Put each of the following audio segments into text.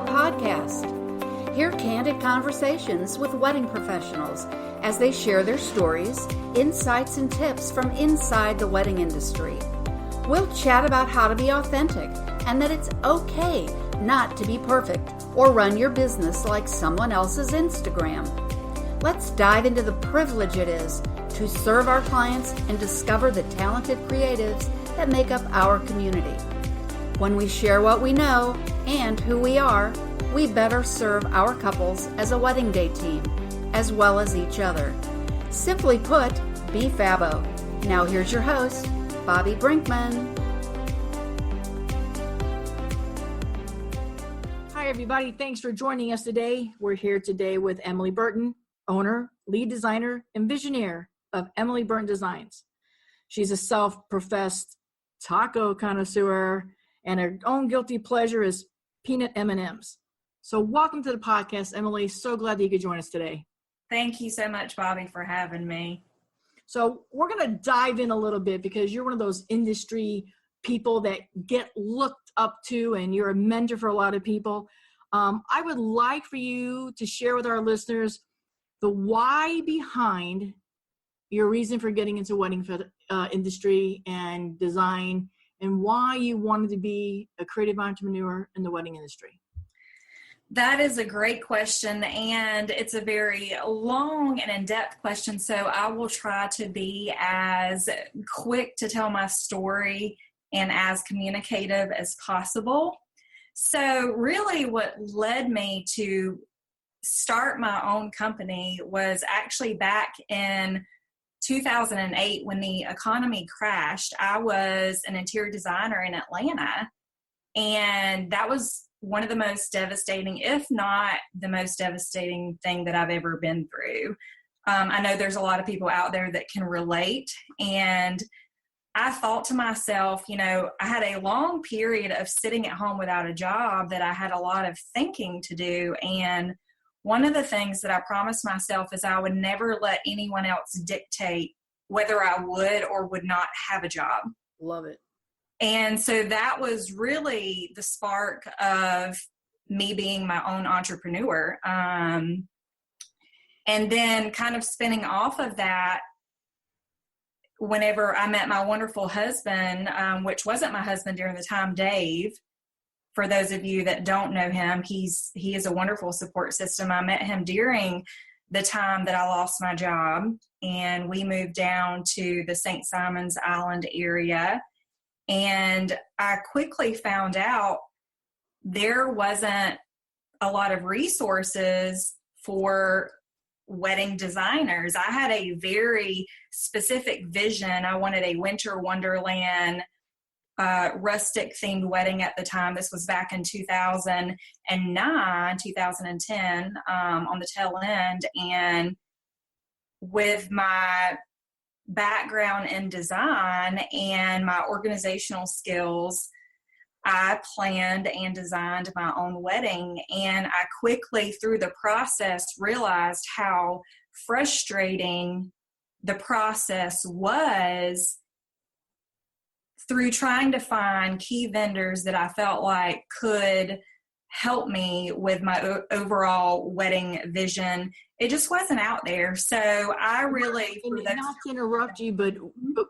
Podcast. Hear candid conversations with wedding professionals as they share their stories, insights, and tips from inside the wedding industry. We'll chat about how to be authentic and that it's okay not to be perfect or run your business like someone else's Instagram. Let's dive into the privilege it is to serve our clients and discover the talented creatives that make up our community. When we share what we know and who we are, we better serve our couples as a wedding day team, as well as each other. Simply put, Be Fabbo. Now here's your host, BobbiBrinkman. Hi, everybody. Thanks for joining us today. We're here today with Emily Burton, owner, lead designer, and visionary of Emily Burton Designs. She's a self-professed taco connoisseur, and her own guilty pleasure is peanut M&Ms. So welcome to the podcast, Emily. So glad that you could join us today. Thank you so much, Bobby, for having me. So we're going to dive in a little bit because you're one of those industry people that get looked up to, and you're a mentor for a lot of people. I would like for you to share with our listeners the why behind your reason for getting into wedding industry and design, and why you wanted to be a creative entrepreneur in the wedding industry. That is a great question, and it's a very long and in-depth question, so I will try to be as quick to tell my story and as communicative as possible. So really what led me to start my own company was actually back in 2008 when the economy crashed. I was an interior designer in Atlanta, and that was one of the most devastating, if not the most devastating thing that I've ever been through. I know there's a lot of people out there that can relate, and I thought to myself, I had a long period of sitting at home without a job that I had a lot of thinking to do, and one of the things that I promised myself is I would never let anyone else dictate whether I would or would not have a job. Love it. And so that was really the spark of me being my own entrepreneur. And then kind of spinning off of that, whenever I met my wonderful husband, which wasn't my husband during the time, Dave. For those of you that don't know him, he is a wonderful support system. I met him during the time that I lost my job, and we moved down to the St. Simons Island area. And I quickly found out there wasn't a lot of resources for wedding designers. I had a very specific vision. I wanted a winter wonderland, rustic themed wedding at the time. This was back in 2009, 2010, on the tail end. And with my background in design and my organizational skills, I planned and designed my own wedding. And I quickly, through the process, realized how frustrating the process was through trying to find key vendors that I felt like could help me with my overall wedding vision. It just wasn't out there. So I really... Not to interrupt you, but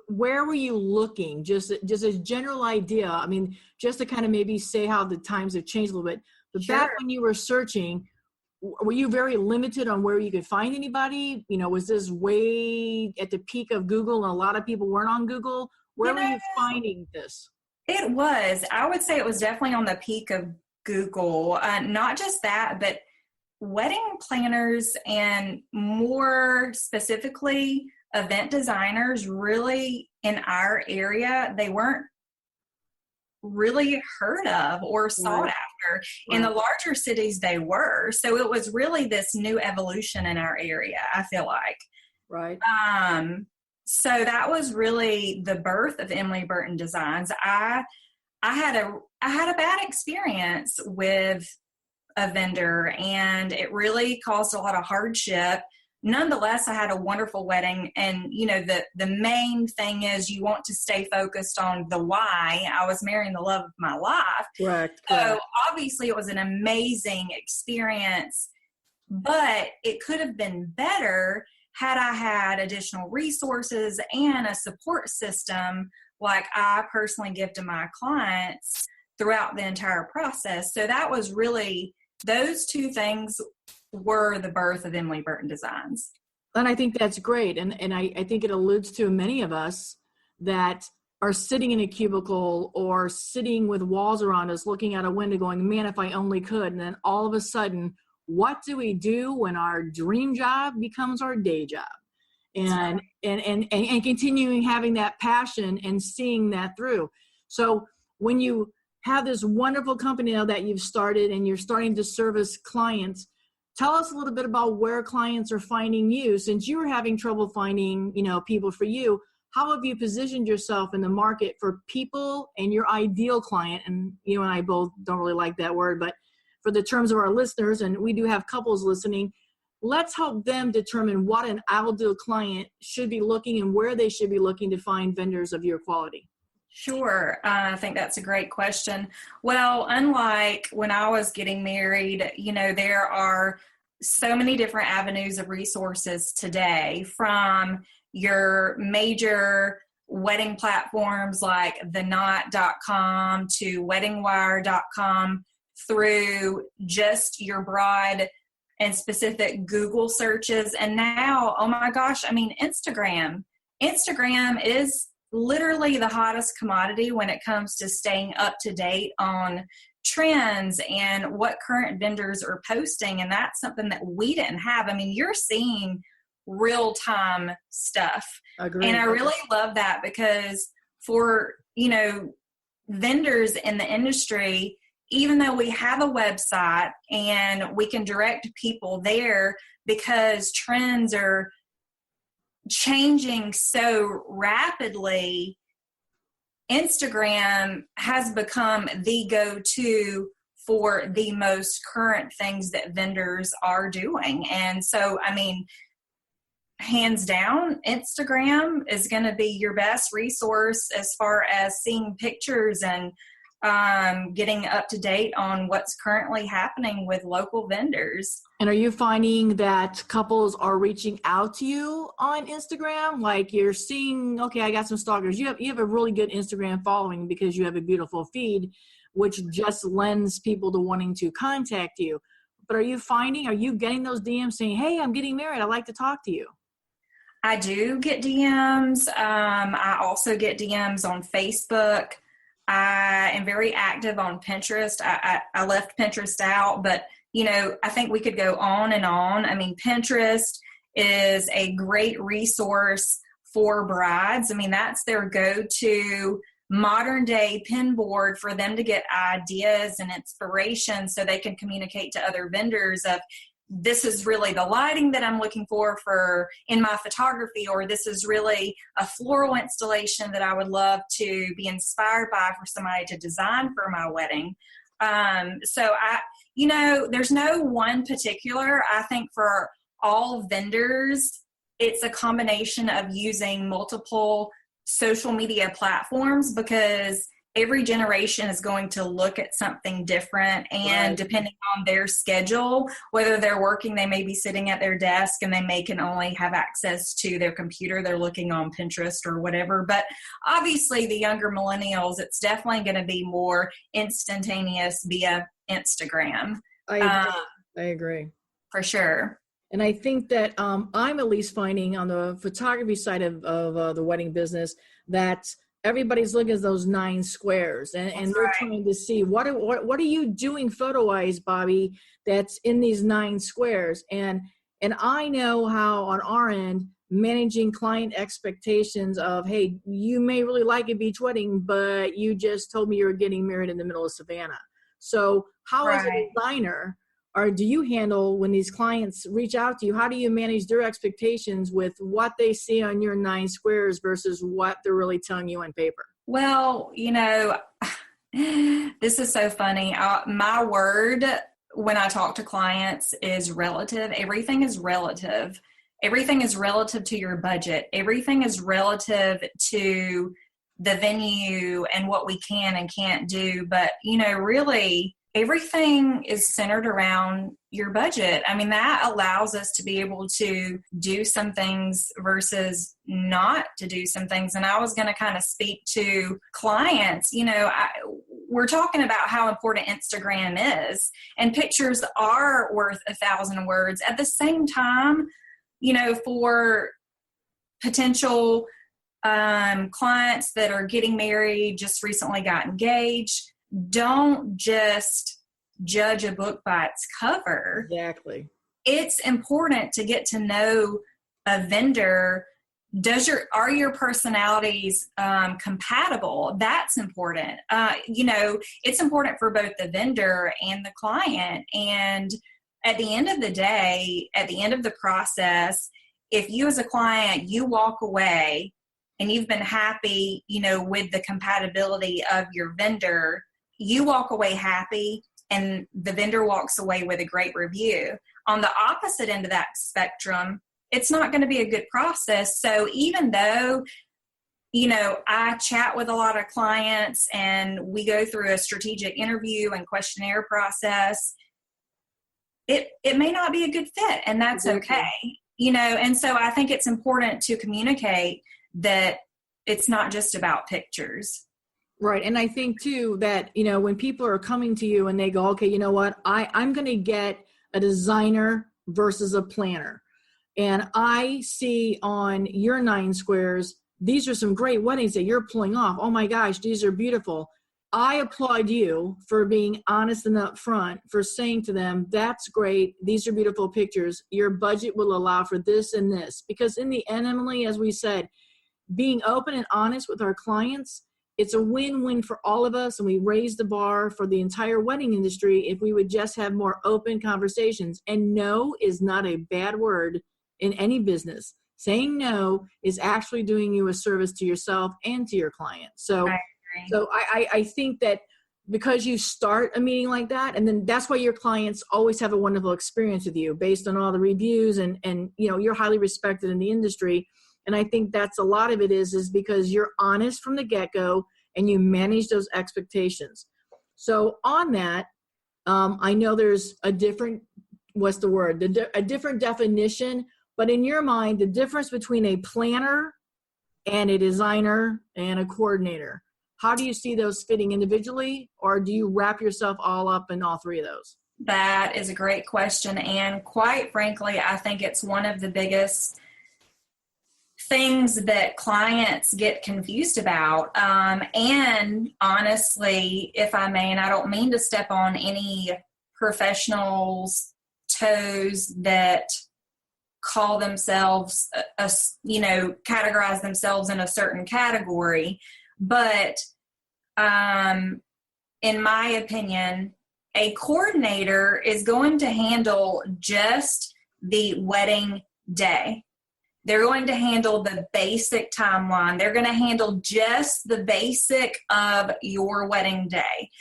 where were you looking? Just a general idea. I mean, just to kind of maybe say how the times have changed a little bit. But Sure. Back when you were searching, were you very limited on where you could find anybody? Was this way at the peak of Google and a lot of people weren't on Google? Where were you finding this? It was. I would say it was definitely on the peak of Google. Not just that, but wedding planners and more specifically event designers really in our area, they weren't really heard of or sought after. Right. In the larger cities, they were. So it was really this new evolution in our area, I feel like. Right. So that was really the birth of Emily Burton Designs. I had a bad experience with a vendor, and it really caused a lot of hardship nonetheless, I had a wonderful wedding. And, the main thing is you want to stay focused on the why. I was marrying the love of my life. Correct. So obviously it was an amazing experience, but it could have been better had I had additional resources and a support system like I personally give to my clients throughout the entire process. So that was really, those two things were the birth of Emily Burton Designs. And I think that's great. And I think it alludes to many of us that are sitting in a cubicle or sitting with walls around us, looking out a window going, man, if I only could. And then all of a sudden, what do we do when our dream job becomes our day job? And continuing having that passion and seeing that through. So when you have this wonderful company now that you've started and you're starting to service clients, tell us a little bit about where clients are finding you. Since you were having trouble finding, people for you, how have you positioned yourself in the market for people and your ideal client? And you and I both don't really like that word, but for the terms of our listeners, and we do have couples listening, let's help them determine what an ideal client should be looking and where they should be looking to find vendors of your quality. Sure. I think that's a great question. Well, unlike when I was getting married, there are so many different avenues of resources today, from your major wedding platforms like theknot.com to weddingwire.com through just your broad and specific Google searches. And now, oh my gosh, Instagram is literally the hottest commodity when it comes to staying up to date on trends and what current vendors are posting. And that's something that we didn't have. You're seeing real-time stuff. Agreed. And I really love that, because for, vendors in the industry, even though we have a website and we can direct people there, because trends are changing so rapidly, Instagram has become the go-to for the most current things that vendors are doing. And so, hands down, Instagram is going to be your best resource as far as seeing pictures and getting up to date on what's currently happening with local vendors. And are you finding that couples are reaching out to you on Instagram? Like you're seeing, okay, I got some stalkers. You have a really good Instagram following because you have a beautiful feed, which just lends people to wanting to contact you. But are you getting those DMs saying, hey, I'm getting married, I'd like to talk to you? I do get DMs. I also get DMs on Facebook. I am very active on Pinterest. I left Pinterest out, but I think we could go on and on. Pinterest is a great resource for brides. That's their go-to modern day pin board for them to get ideas and inspiration so they can communicate to other vendors of, this is really the lighting that I'm looking for in my photography, or this is really a floral installation that I would love to be inspired by for somebody to design for my wedding. So there's no one particular. I think for all vendors, it's a combination of using multiple social media platforms, because every generation is going to look at something different, and right, depending on their schedule, whether they're working, they may be sitting at their desk and they may can only have access to their computer. They're looking on Pinterest or whatever. But obviously the younger millennials, it's definitely going to be more instantaneous via Instagram. I agree. For sure. And I think that I'm at least finding on the photography side of the wedding business that everybody's looking at those 9 squares and they're right, trying to see what are you doing photo-wise, Bobbi, that's in these 9 squares. And I know how on our end, managing client expectations of, hey, you may really like a beach wedding, but you just told me you were getting married in the middle of Savannah. So how right, as a designer, or do you handle when these clients reach out to you, how do you manage their expectations with what they see on your 9 squares versus what they're really telling you on paper? Well, this is so funny. My word when I talk to clients is relative. Everything is relative. everything is relative to your budget. Everything is relative to the venue and what we can and can't do. But, really everything is centered around your budget. I mean, that allows us to be able to do some things versus not to do some things. And I was going to kind of speak to clients, we're talking about how important Instagram is, and pictures are worth 1,000 words. At the same time, for potential clients that are getting married, just recently got engaged, don't just judge a book by its cover. Exactly. It's important to get to know a vendor. Are your personalities compatible? That's important. It's important for both the vendor and the client. And at the end of the day, at the end of the process, if you as a client, you walk away and you've been happy, with the compatibility of your vendor, you walk away happy and the vendor walks away with a great review. On the opposite end of that spectrum, it's not going to be a good process. So even though, I chat with a lot of clients and we go through a strategic interview and questionnaire process, it may not be a good fit, and that's okay. And so I think it's important to communicate that it's not just about pictures. Right. And I think too that, when people are coming to you and they go, okay, you know what, I'm going to get a designer versus a planner. And I see on your 9 squares, these are some great weddings that you're pulling off. Oh my gosh, these are beautiful. I applaud you for being honest and upfront, for saying to them, that's great. These are beautiful pictures. Your budget will allow for this and this. Because in the end, Emily, as we said, being open and honest with our clients, it's a win-win for all of us. And we raise the bar for the entire wedding industry if we would just have more open conversations. And no is not a bad word in any business. Saying no is actually doing you a service to yourself and to your client. So I think that because you start a meeting like that, and then that's why your clients always have a wonderful experience with you based on all the reviews and you're highly respected in the industry. And I think that's a lot of it is because you're honest from the get-go and you manage those expectations. So on that, I know there's a different, a different definition, but in your mind, the difference between a planner and a designer and a coordinator, how do you see those fitting individually, or do you wrap yourself all up in all 3 of those? That is a great question. And quite frankly, I think it's one of the biggest things that clients get confused about. And honestly, if I may, and I don't mean to step on any professionals' toes that call themselves, categorize themselves in a certain category, but in my opinion, a coordinator is going to handle just the wedding day. They're going to handle the basic timeline. They're going to handle just the basic of your wedding day.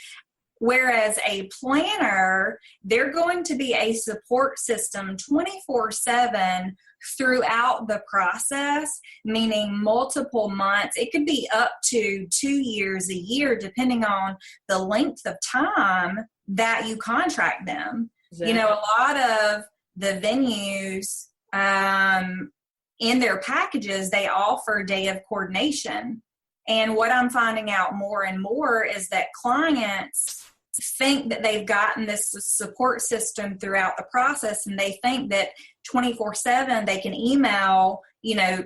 Whereas a planner, they're going to be a support system 24/7 throughout the process, meaning multiple months. It could be up to 2 years, a year, depending on the length of time that you contract them. Exactly. A lot of the venues, in their packages, they offer day of coordination. And what I'm finding out more and more is that clients think that they've gotten this support system throughout the process, and they think that 24/7 they can email,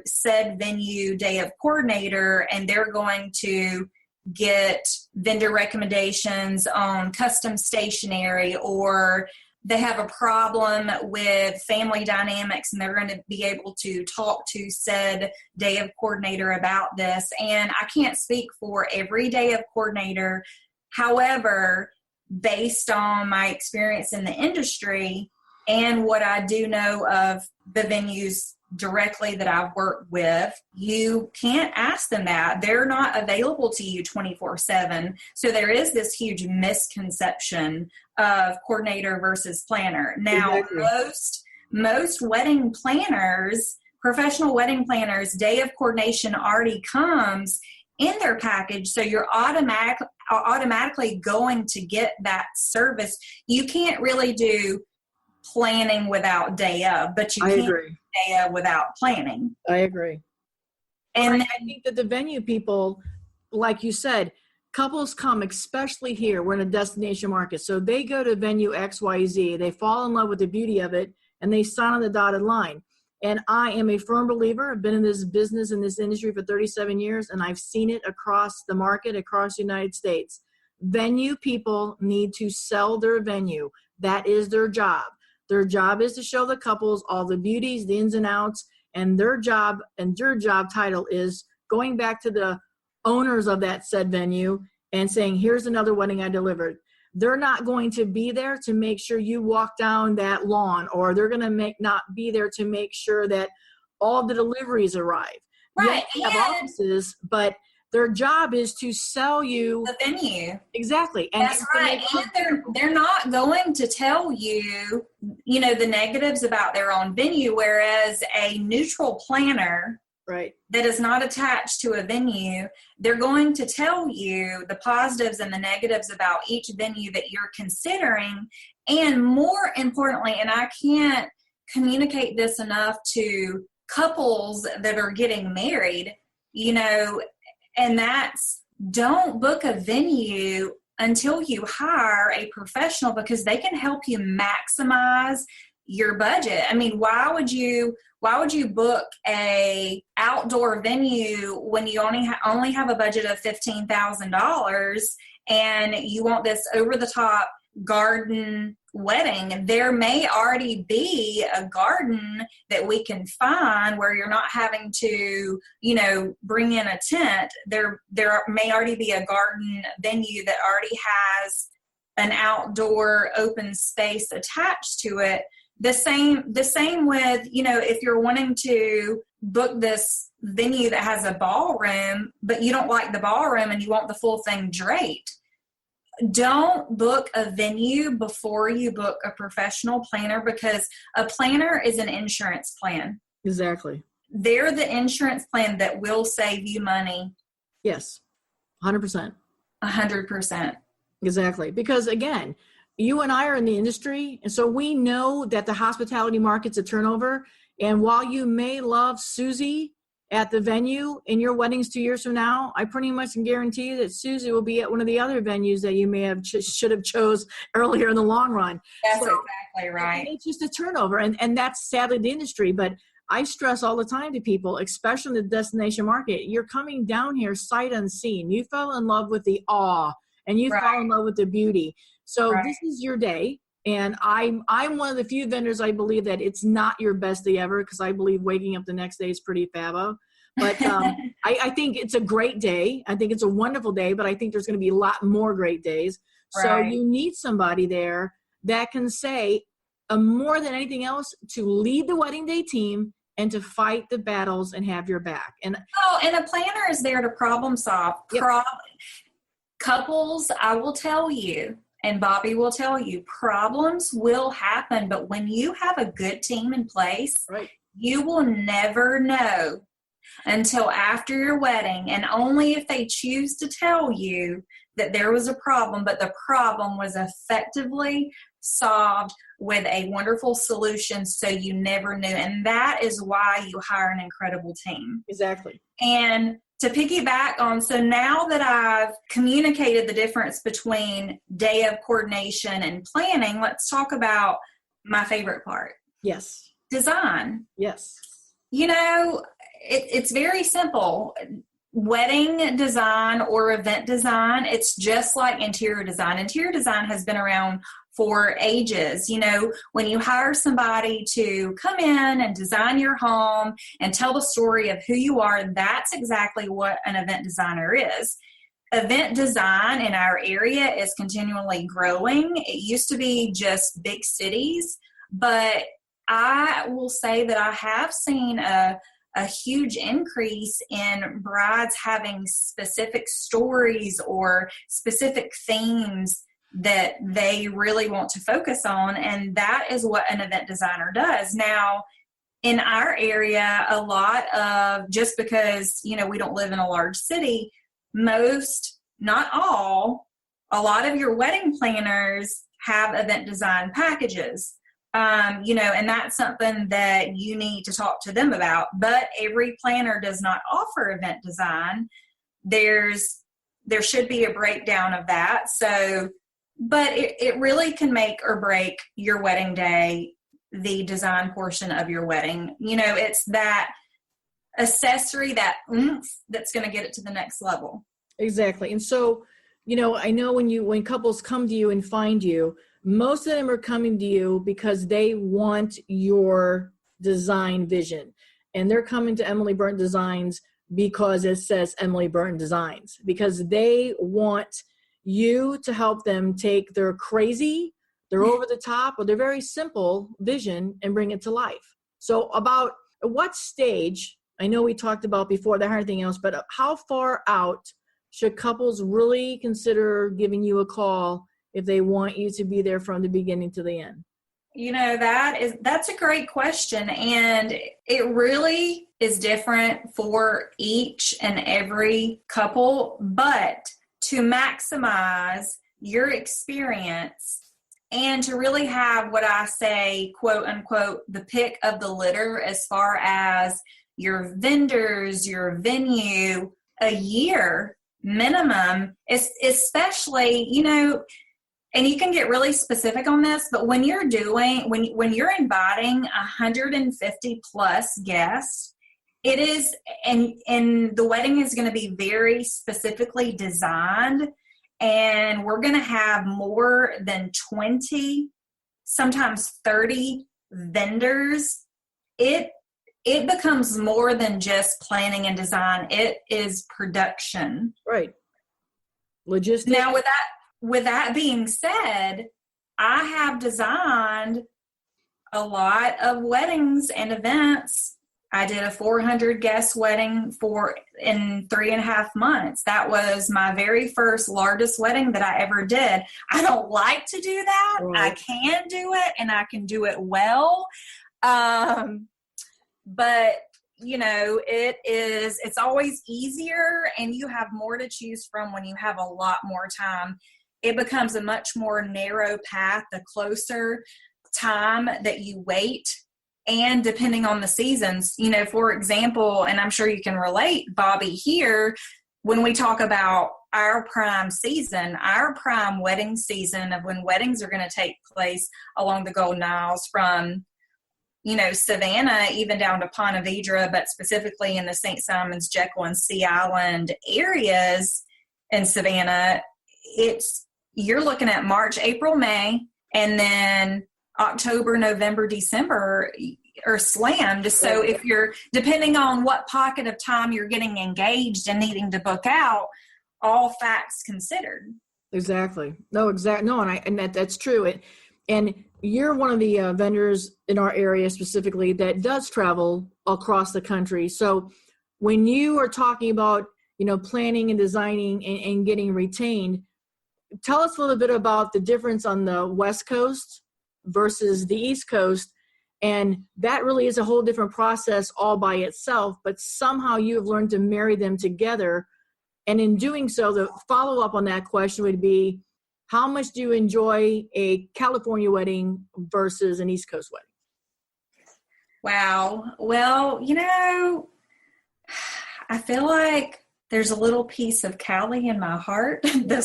said venue day of coordinator, and they're going to get vendor recommendations on custom stationery, or they have a problem with family dynamics and they're going to be able to talk to said day of coordinator about this. And I can't speak for every day of coordinator. However, based on my experience in the industry and what I do know of the venues directly that I've worked with, you can't ask them that. They're not available to you 24/7. So there is this huge misconception of coordinator versus planner. Now, exactly. most wedding planners, professional wedding planners, day of coordination already comes in their package. So you're automatically going to get that service. You can't really do planning without day of, but you can't do day of without planning. I agree. And I think that the venue people, like you said, couples come, especially here, we're in a destination market. So they go to venue XYZ, they fall in love with the beauty of it, and they sign on the dotted line. And I am a firm believer. I've been in this business, in this industry for 37 years, and I've seen it across the market, across the United States. Venue people need to sell their venue. That is their job. Their job is to show the couples all the beauties, the ins and outs, and their job and your job title is going back to the owners of that said venue and saying, here's another wedding I delivered. They're not going to be there to make sure you walk down that lawn, or they're going to not be there to make sure that all the deliveries arrive. Right. Yes, they have offices, but their job is to sell you the venue. Exactly. And that's right. And they're not going to tell you, the negatives about their own venue, whereas a neutral planner that is not attached to a venue, they're going to tell you the positives and the negatives about each venue that you're considering. And more importantly, and I can't communicate this enough to couples that are getting married, and that's, don't book a venue until you hire a professional, because they can help you maximize your budget. I mean, why would you book a outdoor venue when you only have a budget of $15,000 and you want this over the top garden wedding? There may already be a garden that we can find where you're not having to, bring in a tent. There may already be a garden venue that already has an outdoor open space attached to it. The same with, if you're wanting to book this venue that has a ballroom, but you don't like the ballroom and you want the full thing draped, don't book a venue before you book a professional planner, because a planner is an insurance plan. Exactly. They're the insurance plan that will save you money. Yes. 100%. 100%. Exactly. Because again, you and I are in the industry, and so we know that the hospitality market's a turnover. And while you may love Susie at the venue in your weddings 2 years from now, I pretty much can guarantee you that Susie will be at one of the other venues that you may have should have chose earlier in the long run. That's exactly right. It's just a turnover, and that's sadly the industry. But I stress all the time to people, especially in the destination market, you're coming down here sight unseen. You fell in love with the awe, and you fell in love with the beauty. So this is your day. And I'm one of the few vendors, I believe, that it's not your best day ever, because I believe waking up the next day is pretty fabbo. But I think it's a great day. I think it's a wonderful day, but I think there's going to be a lot more great days. So you need somebody there that can say, more than anything else, to lead the wedding day team and to fight the battles and have your back. And a planner is there to problem solve. Yep. Couples, I will tell you, and Bobby will tell you, problems will happen, but when you have a good team in place, you will never know until after your wedding, and only if they choose to tell you that there was a problem, but the problem was effectively solved with a wonderful solution, so you never knew. And that is why you hire an incredible team. Exactly. And to piggyback on, so now that I've communicated the difference between day of coordination and planning, let's talk about my favorite part. Yes. Design. Yes. It's very simple. Wedding design or event design, it's just like interior design. Interior design has been around for ages. When you hire somebody to come in and design your home and tell the story of who you are, that's exactly what an event designer is. Event design in our area is continually growing. It used to be just big cities, but I will say that I have seen a huge increase in brides having specific stories or specific themes that they really want to focus on. And that is what an event designer does. Now, in our area, a lot of, just because, we don't live in a large city, most, not all, a lot of your wedding planners have event design packages. And that's something that you need to talk to them about. But every planner does not offer event design. There should be a breakdown of that. So, but it really can make or break your wedding day, the design portion of your wedding. It's that accessory, that oomph, that's going to get it to the next level. Exactly. And so, I know when couples come to you and find you, most of them are coming to you because they want your design vision. And they're coming to Emily Burton Designs because it says Emily Burton Designs, because they want you to help them take their crazy, their over the top, or their very simple vision and bring it to life. So about what stage, I know we talked about before that or anything else, but how far out should couples really consider giving you a call if they want you to be there from the beginning to the end? That's a great question. And it really is different for each and every couple, but to maximize your experience and to really have what I say, quote unquote, the pick of the litter as far as your vendors, your venue, a year minimum, especially, and you can get really specific on this, but when you're inviting 150 plus guests, it is, and the wedding is going to be very specifically designed, and we're going to have more than 20, sometimes 30 vendors. It becomes more than just planning and design. It is production. Right. Logistics. Now, with that being said, I have designed a lot of weddings and events. I did a 400 guest wedding in 3.5 months. That was my very first largest wedding that I ever did. I don't like to do that. Right. I can do it, and I can do it well. But it's always easier, and you have more to choose from when you have a lot more time. It becomes a much more narrow path the closer time that you wait. And depending on the seasons, for example, and I'm sure you can relate, Bobby, here, when we talk about our prime season, our prime wedding season of when weddings are going to take place along the Golden Isles from, Savannah, even down to Ponte Vedra, but specifically in the St. Simons, Jekyll, and Sea Island areas in Savannah, you're looking at March, April, May, and then October, November, December are slammed. So if you're, depending on what pocket of time you're getting engaged and needing to book out, all facts considered. Exactly. No, exactly. No, and that's true. And you're one of the vendors in our area specifically that does travel across the country. So when you are talking about, planning and designing and getting retained, tell us a little bit about the difference on the West Coast versus the East Coast. And that really is a whole different process all by itself, but somehow you have learned to marry them together. And in doing so, the follow-up on that question would be, how much do you enjoy a California wedding versus an East Coast wedding? Wow. Well, I feel like there's a little piece of Cali in my heart. The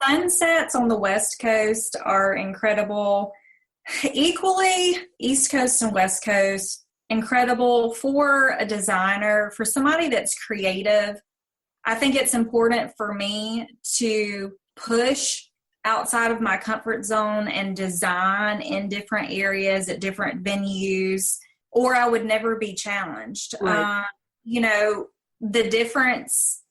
sunsets on the West Coast are incredible. Equally, East Coast and West Coast, incredible for a designer, for somebody that's creative. I think it's important for me to push outside of my comfort zone and design in different areas at different venues, or I would never be challenged. Right. The difference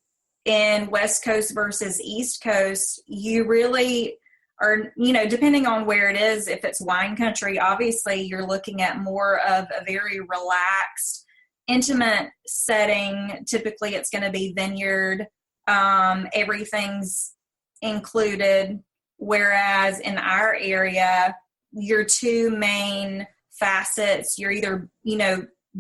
in West Coast versus East Coast, you really are, depending on where it is, if it's wine country, obviously you're looking at more of a very relaxed, intimate setting. Typically it's going to be vineyard. Everything's included. Whereas in our area, your two main facets, you're either,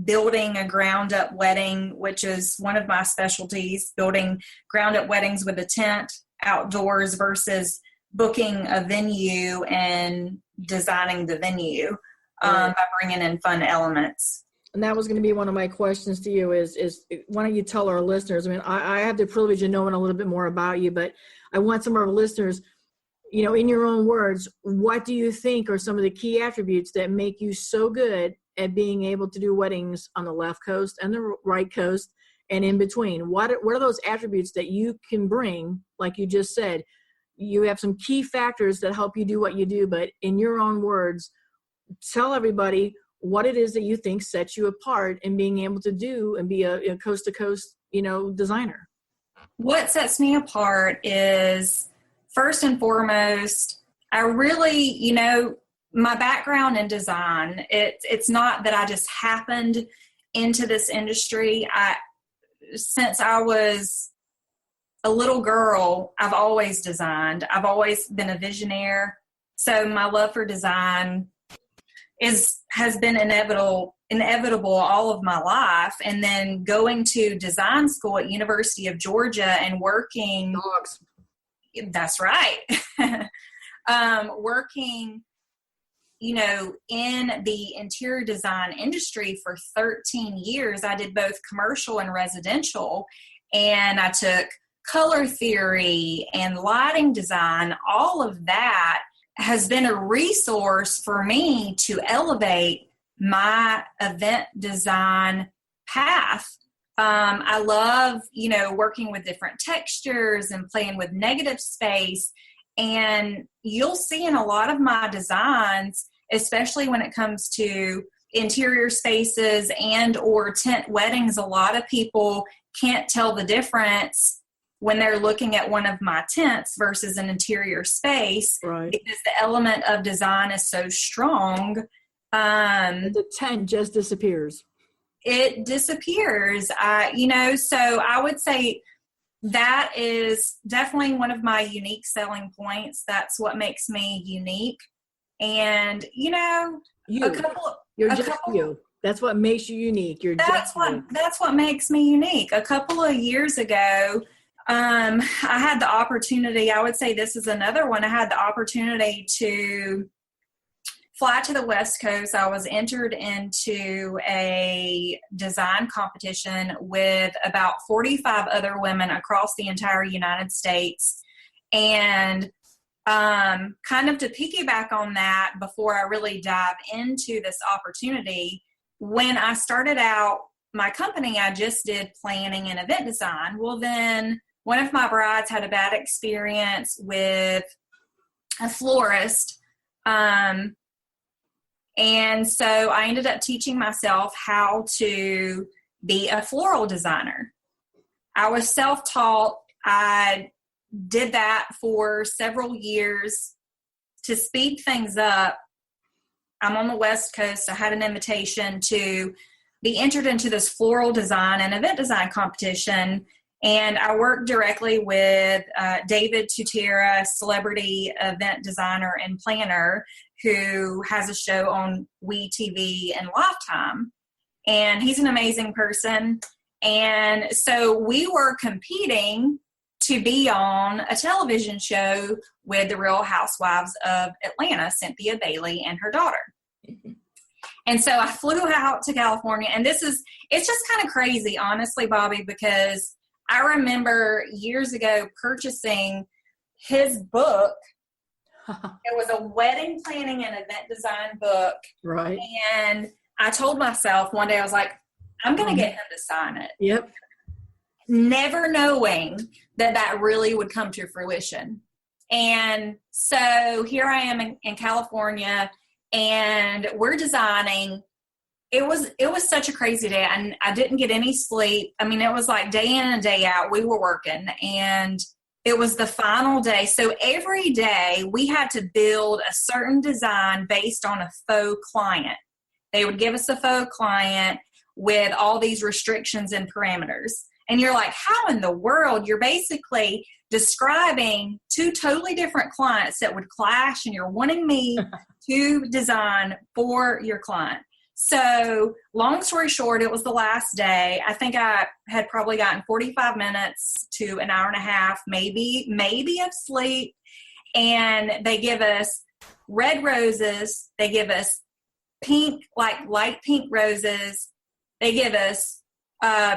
building a ground up wedding, which is one of my specialties, building ground up weddings with a tent outdoors versus booking a venue and designing the venue by bringing in fun elements. And that was going to be one of my questions to you is why don't you tell our listeners, I mean, I have the privilege of knowing a little bit more about you, but I want some of our listeners, in your own words, what do you think are some of the key attributes that make you so good at being able to do weddings on the left coast and the right coast and in between? What are those attributes that you can bring? Like you just said, you have some key factors that help you do what you do, but in your own words, tell everybody what it is that you think sets you apart in being able to do and be a coast to coast, designer. What sets me apart is, first and foremost, I really, my background in design, it's not that I just happened into this industry. Since I was a little girl, I've always designed. I've always been a visionaire. So my love for design has been inevitable all of my life. And then going to design school at University of Georgia and working. Dogs. That's right. Working, in the interior design industry for 13 years. I did both commercial and residential, and I took color theory and lighting design. All of that has been a resource for me to elevate my event design path. I love, working with different textures and playing with negative space. And you'll see in a lot of my designs, especially when it comes to interior spaces and or tent weddings, a lot of people can't tell the difference when they're looking at one of my tents versus an interior space, right? Because the element of design is so strong. The tent just disappears. It disappears. So I would say that is definitely one of my unique selling points. That's what makes me unique. And, you're just you. That's what makes you unique. That's what makes me unique. A couple of years ago, I had the opportunity, I would say this is another one. I had the opportunity to fly to the West Coast. I was entered into a design competition with about 45 other women across the entire United States. And kind of to piggyback on that, before I really dive into this opportunity, when I started out my company, I just did planning and event design. Well, then one of my brides had a bad experience with a florist. And so I ended up teaching myself how to be a floral designer. I was self-taught. I did that for several years. To speed things up, I'm on the West Coast. I had an invitation to be entered into this floral design and event design competition. And I worked directly with David Tutera, celebrity event designer and planner, who has a show on WeTV and Lifetime. And he's an amazing person. And so we were competing to be on a television show with the Real Housewives of Atlanta, Cynthia Bailey and her daughter. And so I flew out to California, and it's just kind of crazy, honestly, Bobby, because I remember years ago purchasing his book. It was a wedding planning and event design book. Right. And I told myself one day, I was like, I'm going to get him to sign it. Yep. Never knowing that really would come to fruition. And so here I am in California, and we're designing. It was such a crazy day, and I didn't get any sleep. I mean, it was like day in and day out. We were working, and it was the final day. So every day we had to build a certain design based on a faux client. They would give us a faux client with all these restrictions and parameters. And you're like, how in the world? You're basically describing two totally different clients that would clash, and you're wanting me to design for your client. So long story short, it was the last day. I think I had probably gotten 45 minutes to an hour and a half, maybe of sleep. And they give us red roses. They give us pink, like light pink roses. They give us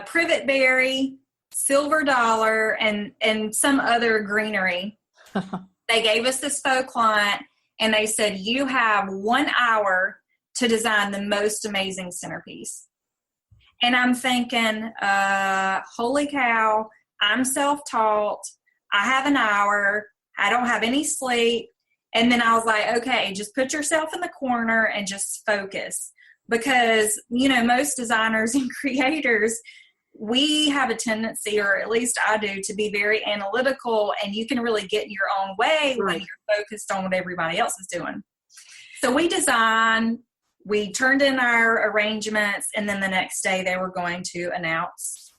privet berry, silver dollar, and some other greenery. They gave us this faux client, and they said, you have 1 hour to design the most amazing centerpiece. And I'm thinking, holy cow, I'm self-taught. I have an hour. I don't have any sleep. And then I was like, okay, just put yourself in the corner and just focus. Because, most designers and creators, we have a tendency, or at least I do, to be very analytical, and you can really get in your own way when you're focused on what everybody else is doing. So we designed. We turned in our arrangements, and then the next day they were going to announce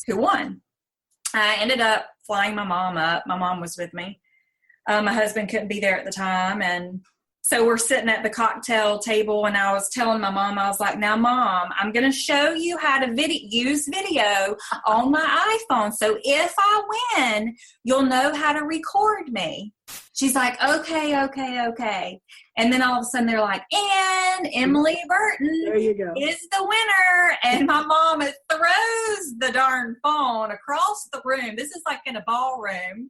who won. I ended up flying my mom up. My mom was with me. My husband couldn't be there at the time, and so we're sitting at the cocktail table, and I was telling my mom, I was like, now, Mom, I'm going to show you how to use video on my iPhone. So if I win, you'll know how to record me. She's like, okay. And then all of a sudden they're like, and Emily Burton is the winner. And my mom throws the darn phone across the room. This is like in a ballroom.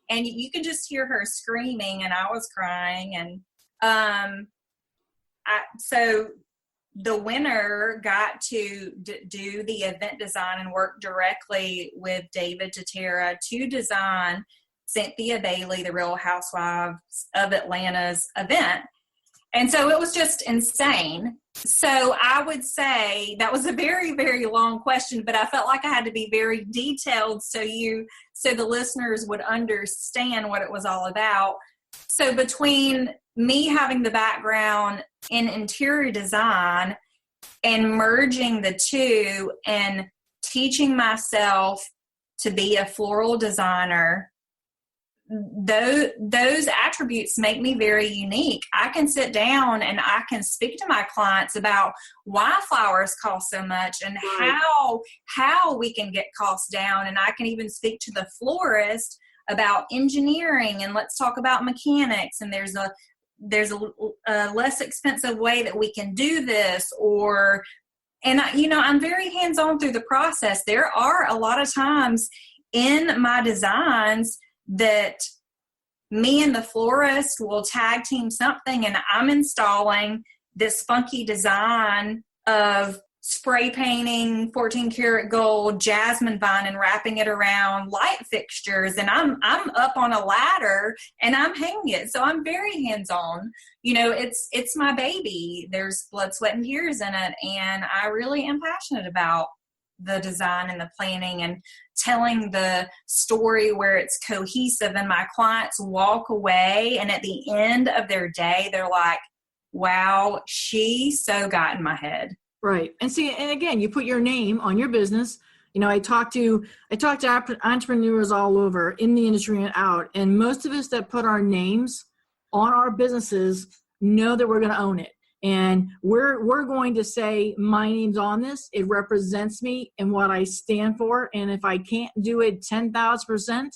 And you can just hear her screaming, and I was crying. And so the winner got to do the event design and work directly with David Tatera to design Cynthia Bailey, the Real Housewives of Atlanta's event. And so it was just insane. So I would say that was a very, very long question, but I felt like I had to be very detailed so the listeners would understand what it was all about. So between me having the background in interior design and merging the two and teaching myself to be a floral designer, those attributes make me very unique. I can sit down and I can speak to my clients about why flowers cost so much and how we can get costs down. And I can even speak to the florist about engineering, and let's talk about mechanics, and there's a less expensive way that we can do this. I'm very hands-on through the process. There are a lot of times in my designs that me and the florist will tag team something, and I'm installing this funky design of spray painting 14 karat gold jasmine vine and wrapping it around light fixtures, and I'm up on a ladder and I'm hanging it. So I'm very hands-on. It's my baby. There's blood, sweat, and tears in it, and I really am passionate about the design and the planning and telling the story where it's cohesive, and my clients walk away and at the end of their day they're like, wow, she so got in my head. Right. And see, and again, you put your name on your business. I talk to entrepreneurs all over in the industry and out, and most of us that put our names on our businesses know that we're going to own it. And we're going to say, my name's on this. It represents me and what I stand for. And if I can't do it 10,000%,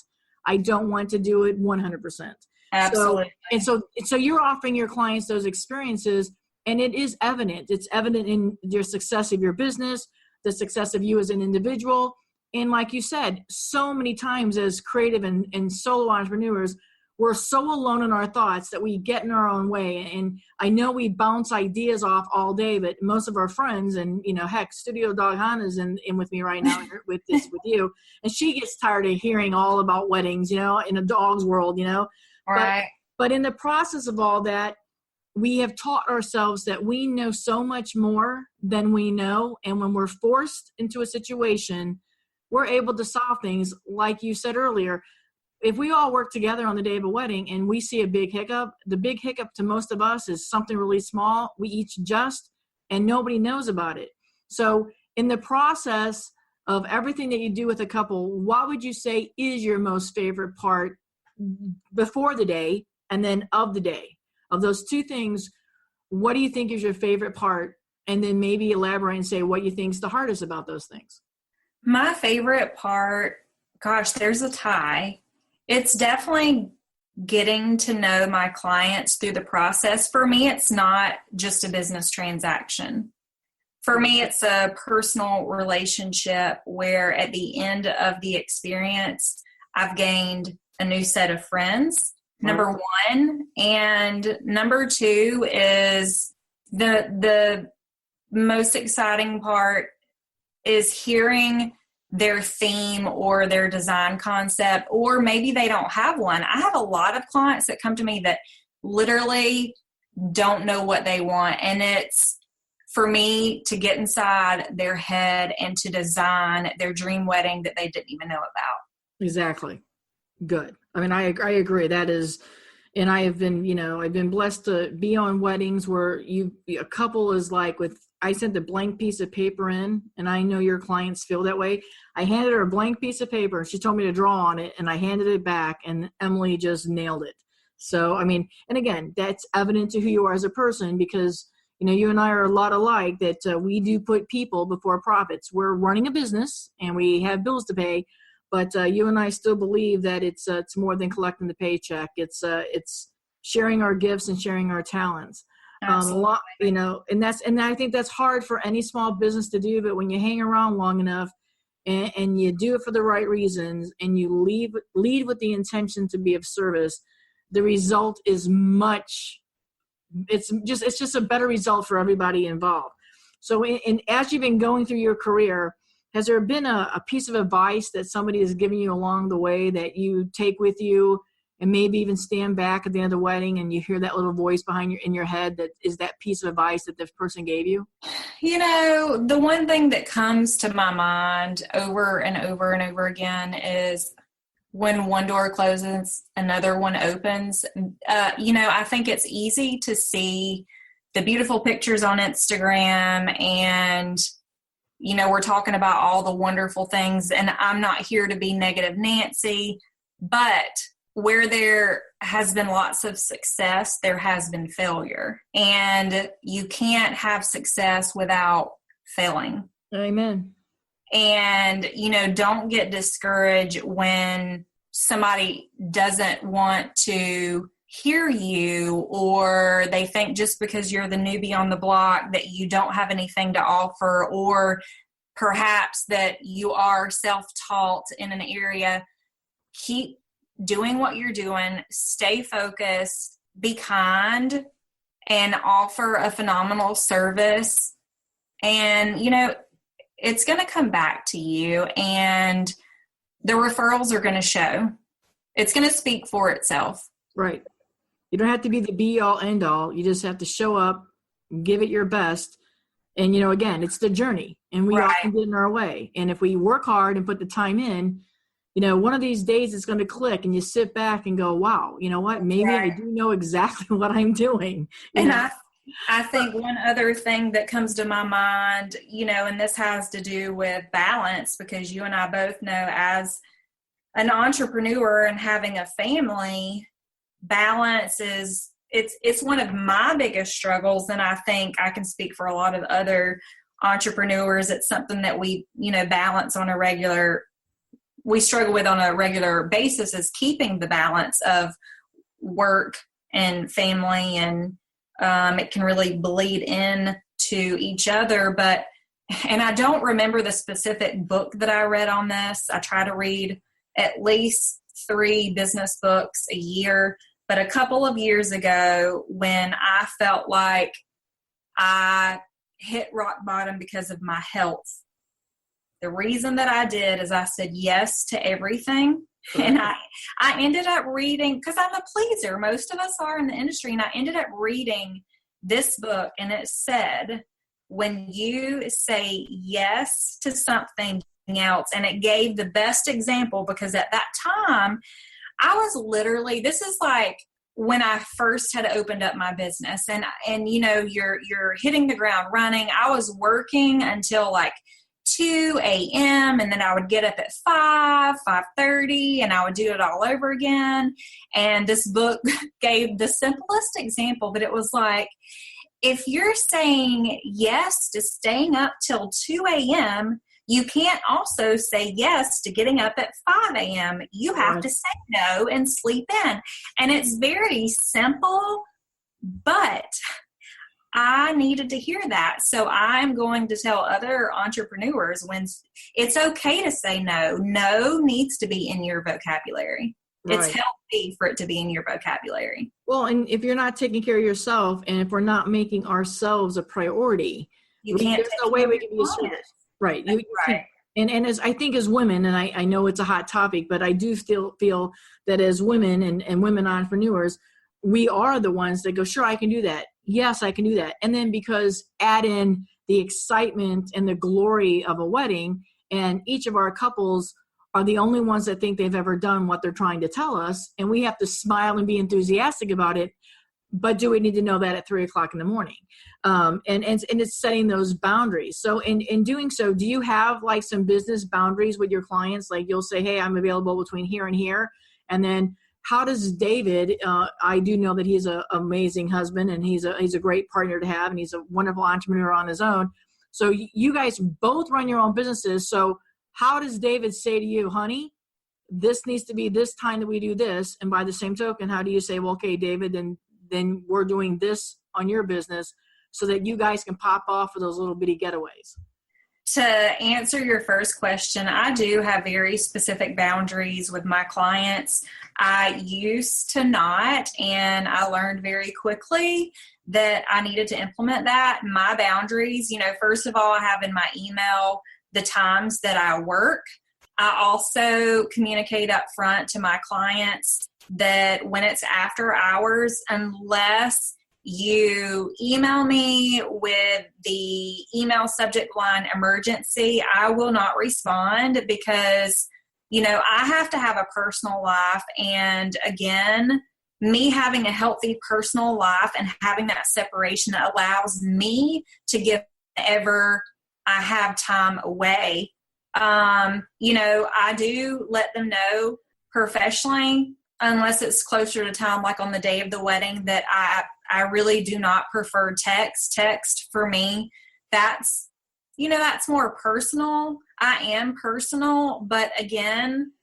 I don't want to do it 100%. Absolutely. So you're offering your clients those experiences, and it is evident. It's evident in your success of your business, the success of you as an individual. And like you said, so many times as creative and solo entrepreneurs, we're so alone in our thoughts that we get in our own way. And I know we bounce ideas off all day, but most of our friends, and heck, Studio Dog Hannah's in with me right now with you, and she gets tired of hearing all about weddings, in a dog's world, Right. But in the process of all that, we have taught ourselves that we know so much more than we know. And when we're forced into a situation, we're able to solve things. Like you said earlier, if we all work together on the day of a wedding and we see a big hiccup, the big hiccup to most of us is something really small. We each adjust and nobody knows about it. So in the process of everything that you do with a couple, what would you say is your most favorite part before the day and then of the day? Of those two things, what do you think is your favorite part? And then maybe elaborate and say what you think is the hardest about those things. My favorite part, gosh, there's a tie. It's definitely getting to know my clients through the process. For me, it's not just a business transaction. For me, it's a personal relationship where at the end of the experience, I've gained a new set of friends, number one. And number two is the most exciting part is hearing their theme or their design concept, or maybe they don't have one. I have a lot of clients that come to me that literally don't know what they want. And it's for me to get inside their head and to design their dream wedding that they didn't even know about. Exactly. Good. I mean, I agree. That is, and I have been, I've been blessed to be on weddings where a couple is like I sent a blank piece of paper in, and I know your clients feel that way. I handed her a blank piece of paper, and she told me to draw on it, and I handed it back, and Emily just nailed it. So, I mean, and again, that's evident to who you are as a person because, you and I are a lot alike that we do put people before profits. We're running a business, and we have bills to pay, but you and I still believe that it's more than collecting the paycheck. It's sharing our gifts and sharing our talents. A lot, and I think that's hard for any small business to do, but when you hang around long enough and you do it for the right reasons and you lead with the intention to be of service, the result is it's just a better result for everybody involved. So as you've been going through your career, has there been a piece of advice that somebody has given you along the way that you take with you and maybe even stand back at the end of the wedding and you hear that little voice in your head that is that piece of advice that this person gave you? The one thing that comes to my mind over and over and over again is when one door closes, another one opens. I think it's easy to see the beautiful pictures on Instagram and, we're talking about all the wonderful things, and I'm not here to be negative Nancy, but where there has been lots of success, there has been failure. And you can't have success without failing. Amen. And, don't get discouraged when somebody doesn't want to hear you, or they think just because you're the newbie on the block that you don't have anything to offer, or perhaps that you are self-taught in an area. Keep doing what you're doing, stay focused, be kind, and offer a phenomenal service. And, it's going to come back to you, and the referrals are going to show. It's going to speak for itself. Right. You don't have to be the be all end all. You just have to show up, give it your best. And, again, it's the journey, and we often get in our way. And if we work hard and put the time in, one of these days it's going to click and you sit back and go, wow, you know what? Maybe I do know exactly what I'm doing. And I think one other thing that comes to my mind, and this has to do with balance, because you and I both know as an entrepreneur and having a family, balance is, it's one of my biggest struggles. And I think I can speak for a lot of other entrepreneurs. It's something that we, balance on we struggle with on a regular basis, is keeping the balance of work and family, and it can really bleed in to each other. And I don't remember the specific book that I read on this. I try to read at least 3 business books a year, but a couple of years ago when I felt like I hit rock bottom because of my health, the reason that I did is I said yes to everything. And I ended up reading, because I'm a pleaser. Most of us are in the industry. And I ended up reading this book, and it said, when you say yes to something else, and it gave the best example, because at that time, I was literally, this is like when I first had opened up my business, and you're hitting the ground running. I was working until like 2 a.m. and then I would get up at 5:30, and I would do it all over again. And this book gave the simplest example, but it was like, if you're saying yes to staying up till 2 a.m., you can't also say yes to getting up at 5 a.m. You have to say no and sleep in. And it's very simple, but I needed to hear that. So I'm going to tell other entrepreneurs when it's okay to say no. No needs to be in your vocabulary. Right. It's healthy for it to be in your vocabulary. Well, and if you're not taking care of yourself, and if we're not making ourselves a priority, there's no way we can be a service. Right. Right. And as I think as women, and I know it's a hot topic, but I do still feel that as women and women entrepreneurs, we are the ones that go, sure, I can do that. Yes, I can do that. And then because add in the excitement and the glory of a wedding, and each of our couples are the only ones that think they've ever done what they're trying to tell us. And we have to smile and be enthusiastic about it. But do we need to know that at 3:00 in the morning? And it's setting those boundaries. So in doing so, do you have like some business boundaries with your clients? Like you'll say, hey, I'm available between here and here. And then how does David, I do know that he's an amazing husband, and he's a great partner to have, and he's a wonderful entrepreneur on his own. So you guys both run your own businesses. So how does David say to you, honey, this needs to be this time that we do this? And by the same token, how do you say, well, okay, David, then we're doing this on your business, so that you guys can pop off for those little bitty getaways? To answer your first question, I do have very specific boundaries with my clients. I used to not, and I learned very quickly that I needed to implement that. My boundaries, first of all, I have in my email the times that I work. I also communicate up front to my clients that when it's after hours, unless you email me with the email subject line emergency, I will not respond, because, I have to have a personal life. And again, me having a healthy personal life and having that separation allows me to give whenever I have time away. I do let them know professionally, unless it's closer to time, like on the day of the wedding, that I really do not prefer text. Text for me, that's more personal. I am personal, but again,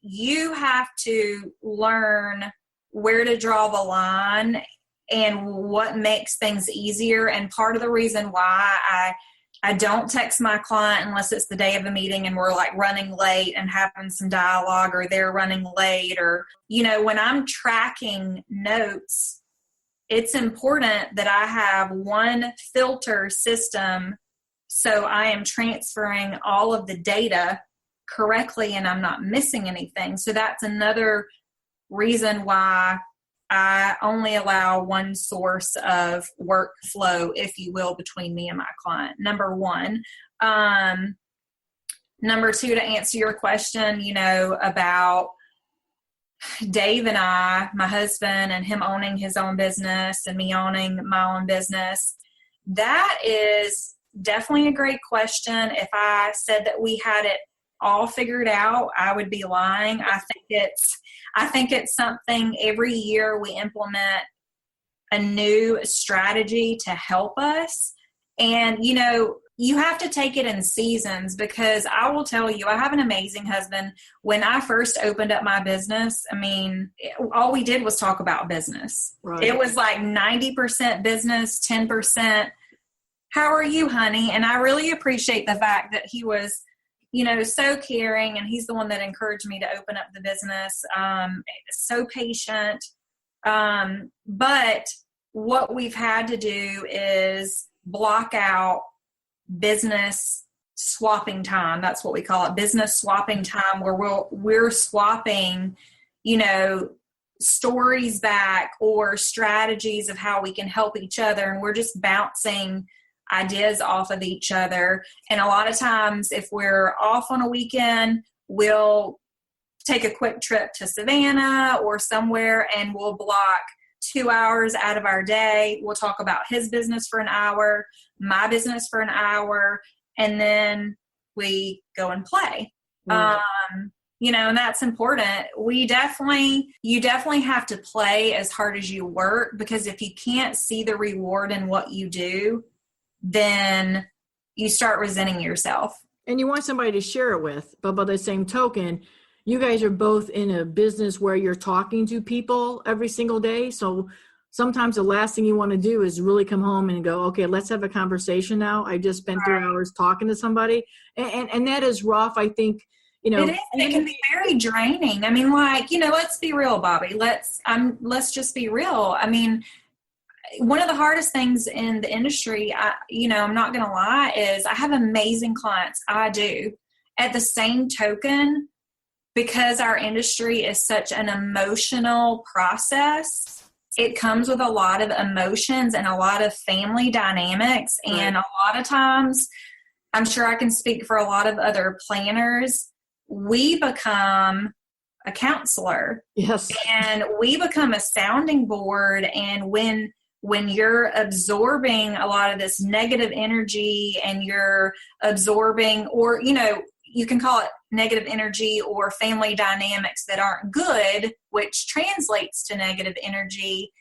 you have to learn where to draw the line and what makes things easier. And part of the reason why I don't text my client unless it's the day of a meeting and we're like running late and having some dialogue, or they're running late, or, when I'm tracking notes, it's important that I have one filter system, so I am transferring all of the data correctly and I'm not missing anything. So that's another reason why I only allow one source of workflow, if you will, between me and my client. Number one. Number two, to answer your question, about Dave and I, my husband, and him owning his own business and me owning my own business. That is definitely a great question. If I said that we had it all figured out, I would be lying. I think it's something every year we implement a new strategy to help us. And, you have to take it in seasons, because I will tell you, I have an amazing husband. When I first opened up my business, all we did was talk about business. Right. It was like 90% business, 10%, how are you, honey? And I really appreciate the fact that he was, so caring, and he's the one that encouraged me to open up the business. So patient. But what we've had to do is block out business swapping time. That's what we call it, business swapping time, where we're swapping, stories back or strategies of how we can help each other. And we're just bouncing ideas off of each other. And a lot of times, if we're off on a weekend, we'll take a quick trip to Savannah or somewhere, and we'll block 2 hours out of our day. We'll talk about his business for an hour, my business for an hour, and then we go and play. And that's important. You definitely have to play as hard as you work, because if you can't see the reward in what you do, then you start resenting yourself. And you want somebody to share it with. But by the same token, you guys are both in a business where you're talking to people every single day. So sometimes the last thing you want to do is really come home and go, okay, let's have a conversation now. I just spent 3 hours talking to somebody. And that is rough, I think. It is. It can be very draining. I mean, let's be real, Bobby. Let's just be real. I mean, one of the hardest things in the industry, I'm not going to lie, is I have amazing clients. I do. At the same token, because our industry is such an emotional process, it comes with a lot of emotions and a lot of family dynamics. Right. And a lot of times, I'm sure I can speak for a lot of other planners, we become a counselor. Yes. And we become a sounding board. And when you're absorbing a lot of this negative energy and you're absorbing, or, you can call it negative energy or family dynamics that aren't good, which translates to negative energy.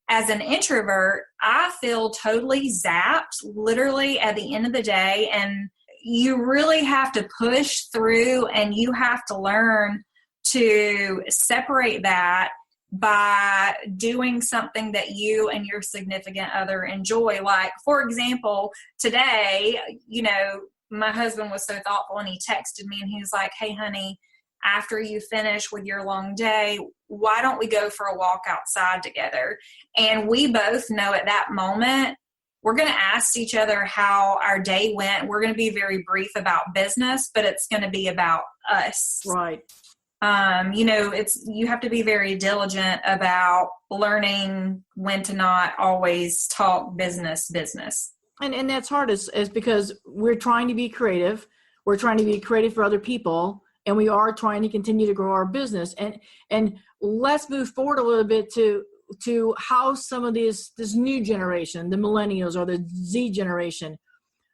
As an introvert, I feel totally zapped literally at the end of the day. And you really have to push through, and you have to learn to separate that by doing something that you and your significant other enjoy. Like, for example, today, my husband was so thoughtful, and he texted me and he was like, hey, honey, after you finish with your long day, why don't we go for a walk outside together? And we both know at that moment, we're going to ask each other how our day went. We're going to be very brief about business, but it's going to be about us. Right. You have to be very diligent about learning when to not always talk business. And that's hard is because we're trying to be creative. We're trying to be creative for other people, and we are trying to continue to grow our business. And let's move forward a little bit to how some of this new generation, the millennials or the Z generation,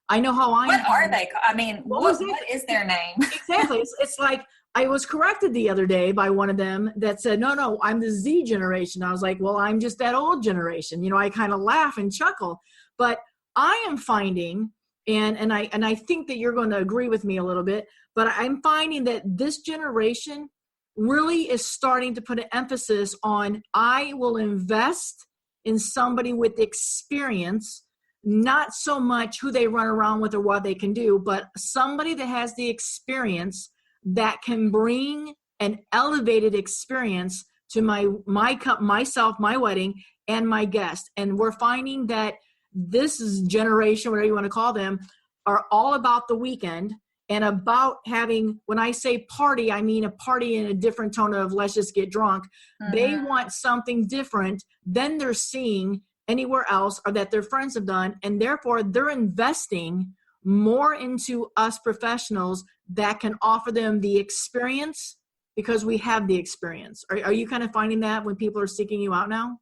I know how What are they? I mean, what is their name? Exactly. It's like, I was corrected the other day by one of them that said, no, I'm the Z generation. I was like, well, I'm just that old generation. I kind of laugh and chuckle, but I am finding, and I think that you're going to agree with me a little bit, but I'm finding that this generation really is starting to put an emphasis on, I will invest in somebody with experience, not so much who they run around with or what they can do, but somebody that has the experience that can bring an elevated experience to myself, my wedding, and my guest. And we're finding that this generation, whatever you want to call them, are all about the weekend and about having, when I say party, I mean a party in a different tone of let's just get drunk. Mm-hmm. They want something different than they're seeing anywhere else or that their friends have done. And therefore, they're investing more into us professionals that can offer them the experience because we have the experience. Are you kind of finding that when people are seeking you out now?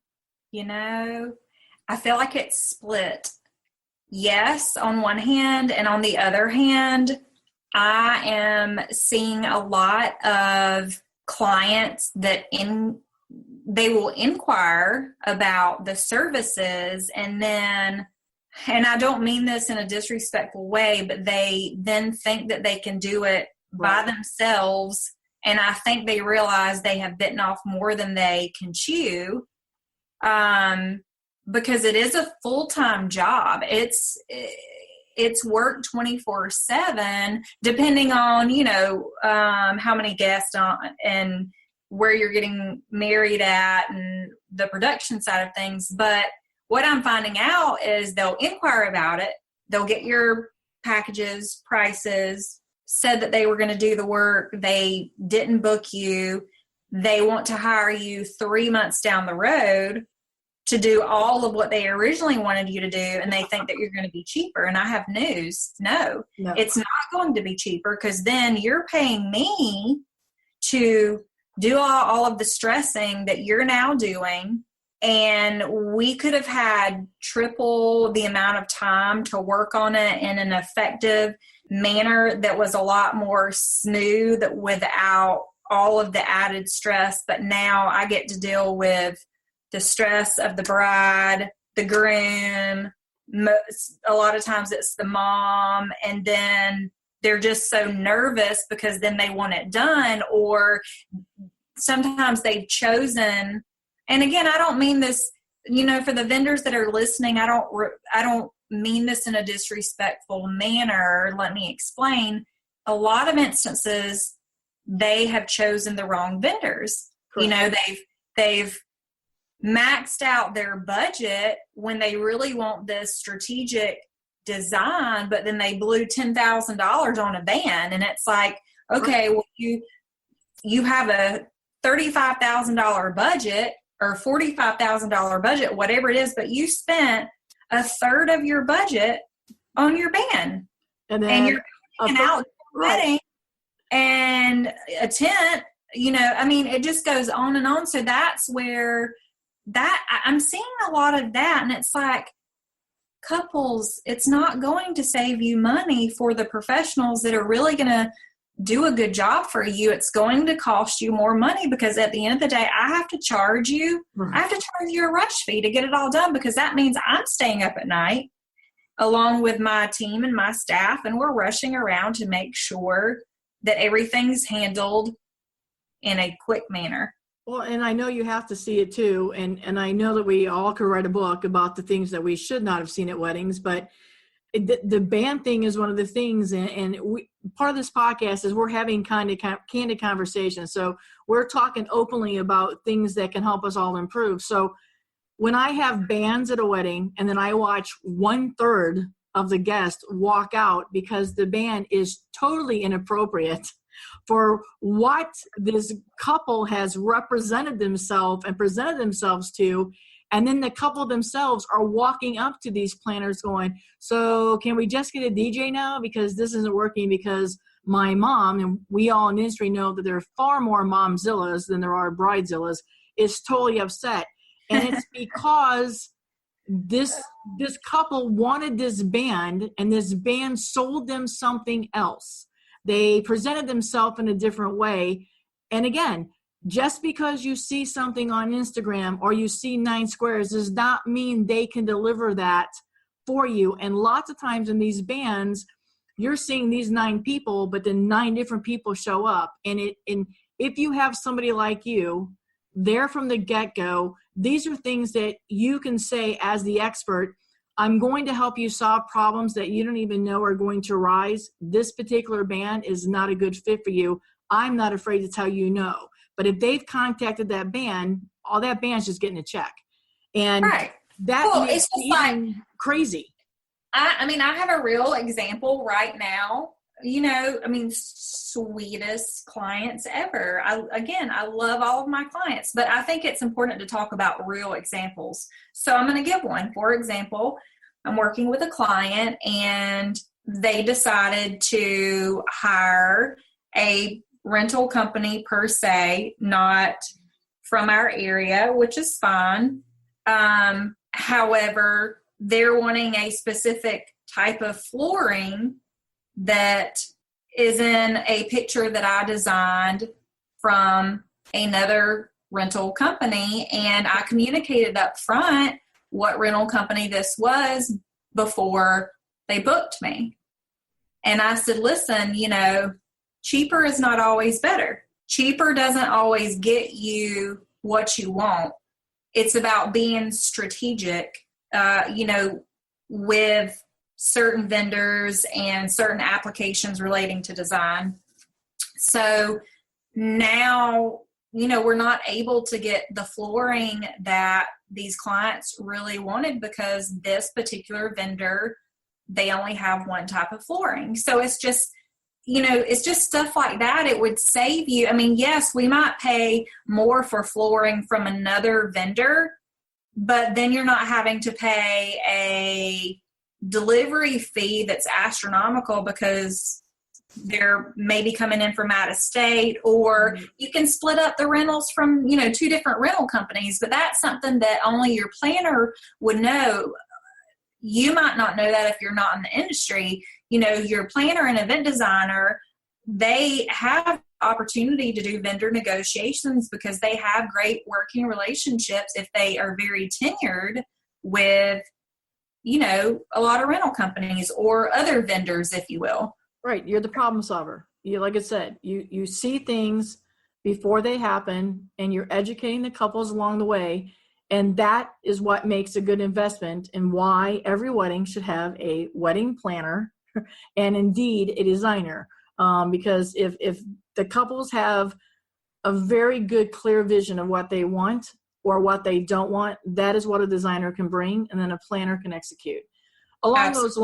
I feel like it's split. Yes, on one hand, and on the other hand, I am seeing a lot of clients that they will inquire about the services, and I don't mean this in a disrespectful way, but they then think that they can do it by themselves. And I think they realize they have bitten off more than they can chew. Because it is a full-time job. It's work 24/7, depending on, how many guests and where you're getting married at and the production side of things. But what I'm finding out is they'll inquire about it. They'll get your packages, prices, said that they were going to do the work. They didn't book you. They want to hire you 3 months down the road to do all of what they originally wanted you to do, and they think that you're going to be cheaper. And I have news. No, it's not going to be cheaper, because then you're paying me to do all of the stressing that you're now doing And we could have had triple the amount of time to work on it in an effective manner that was a lot more smooth without all of the added stress. But now I get to deal with the stress of the bride, the groom, a lot of times it's the mom, and then they're just so nervous because then they want it done, or sometimes they've chosen. And again, I don't mean this, for the vendors that are listening, I don't mean this in a disrespectful manner. Let me explain. A lot of instances, they have chosen the wrong vendors. Correct. They've maxed out their budget when they really want this strategic design, but then they blew $10,000 on a band. And it's like, okay, well, you have a $35,000 budget or $45,000 budget, whatever it is, but you spent a third of your budget on your band, and you're an outdoor wedding and a tent, it just goes on and on. So that's where I'm seeing a lot of that. And it's like, couples, it's not going to save you money for the professionals that are really going to do a good job for you. It's going to cost you more money, because at the end of the day, I have to charge you. Right. I have to charge you a rush fee to get it all done, because that means I'm staying up at night along with my team and my staff, and we're rushing around to make sure that everything's handled in a quick manner. Well, and I know you have to see it too. And I know that we all could write a book about the things that we should not have seen at weddings, but the band thing is one of the things. And part of this podcast is we're having candid conversations. So we're talking openly about things that can help us all improve. So when I have bands at a wedding and then I watch 1/3 of the guests walk out because the band is totally inappropriate for what this couple has represented themselves and presented themselves to. And then the couple themselves are walking up to these planners going, so can we just get a DJ now? Because this isn't working, because my mom, and we all in the industry know that there are far more momzillas than there are bridezillas, is totally upset. And it's because this couple wanted this band, and this band sold them something else. They presented themselves in a different way. And again, just because you see something on Instagram or you see 9 squares does not mean they can deliver that for you. And lots of times in these bands, you're seeing these 9 people, but then 9 different people show up. And if you have somebody like you there from the get-go, these are things that you can say as the expert, I'm going to help you solve problems that you don't even know are going to arise. This particular band is not a good fit for you. I'm not afraid to tell you no. But if they've contacted that band, all that band's just getting a check. And that makes it even crazy. I have a real example right now. Sweetest clients ever. I love all of my clients, but I think it's important to talk about real examples. So I'm going to give one. For example, I'm working with a client and they decided to hire a rental company per se, not from our area, which is fine. However, they're wanting a specific type of flooring that is in a picture that I designed from another rental company. And I communicated up front what rental company this was before they booked me. And I said, listen, cheaper is not always better. Cheaper doesn't always get you what you want. It's about being strategic, with certain vendors and certain applications relating to design. So now, we're not able to get the flooring that these clients really wanted because this particular vendor, they only have one type of flooring. So it's just, it's just stuff like that. It would save you. Yes, we might pay more for flooring from another vendor, but then you're not having to pay a delivery fee that's astronomical because they're maybe coming in from out of state, or you can split up the rentals from, you know, 2 different rental companies, but that's something that only your planner would know. You might not know that if you're not in the industry. You know, your planner and event designer, they have opportunity to do vendor negotiations because they have great working relationships if they are very tenured with, you know, a lot of rental companies or other vendors, if you will. Right. You're the problem solver. You, like I said, you see things before they happen, and you're educating the couples along the way. And that is what makes a good investment, and why every wedding should have a wedding planner and indeed a designer. Because if the couples have a very good, clear vision of what they want or what they don't want, that is what a designer can bring, and then a planner can execute. Along those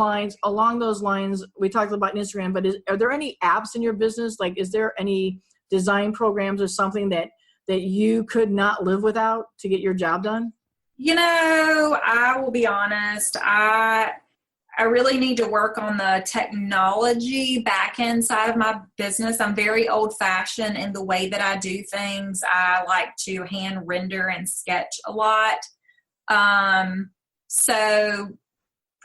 lines, we talked about Instagram, but are there any apps in your business? Like, is there any design programs or something that you could not live without to get your job done? You know, I will be honest. I really need to work on the technology back end side of my business. I'm very old fashioned in the way that I do things. I like to hand render and sketch a lot. So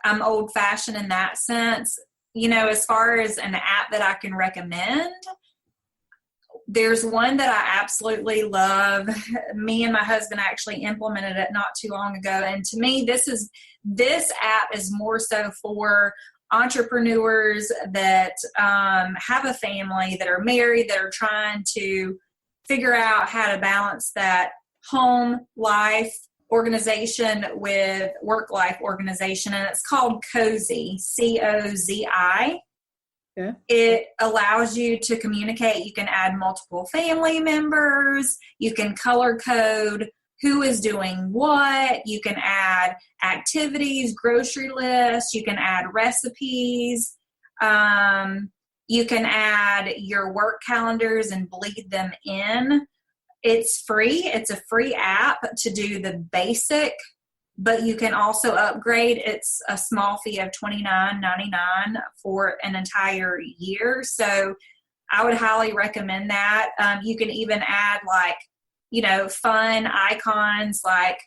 I'm old fashioned in that sense. You know, as far as an app that I can recommend, there's one that I absolutely love. Me and my husband actually implemented it not too long ago. And to me, this app is more so for entrepreneurs that have a family, that are married, that are trying to figure out how to balance that home life organization with work life organization. And it's called Cozy, COZI. Okay. It allows you to communicate. You can add multiple family members. You can color code who is doing what. You can add activities, grocery lists. You can add recipes. You can add your work calendars and bleed them in. It's free. It's a free app to do the basic, but you can also upgrade. It's a small fee of $29.99 for an entire year. So I would highly recommend that. You can even add, like, you know, fun icons, like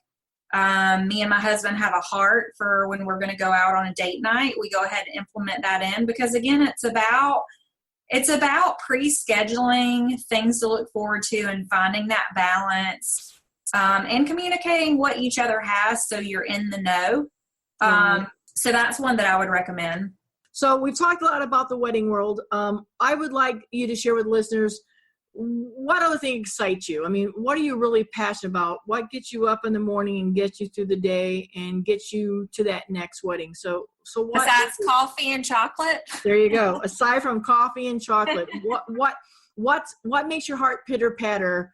me and my husband have a heart for when we're going to go out on a date night. We go ahead and implement that in, because again, it's about pre-scheduling things to look forward to and finding that balance, and communicating what each other has so you're in the know. So that's one that I would recommend. So we've talked a lot about the wedding world. I would like you to share with listeners, what other thing excites you? I mean, what are you really passionate about? What gets you up in the morning and gets you through the day and gets you to that next wedding? So what? Besides coffee and chocolate? There you go. Aside from coffee and chocolate, what makes your heart pitter patter?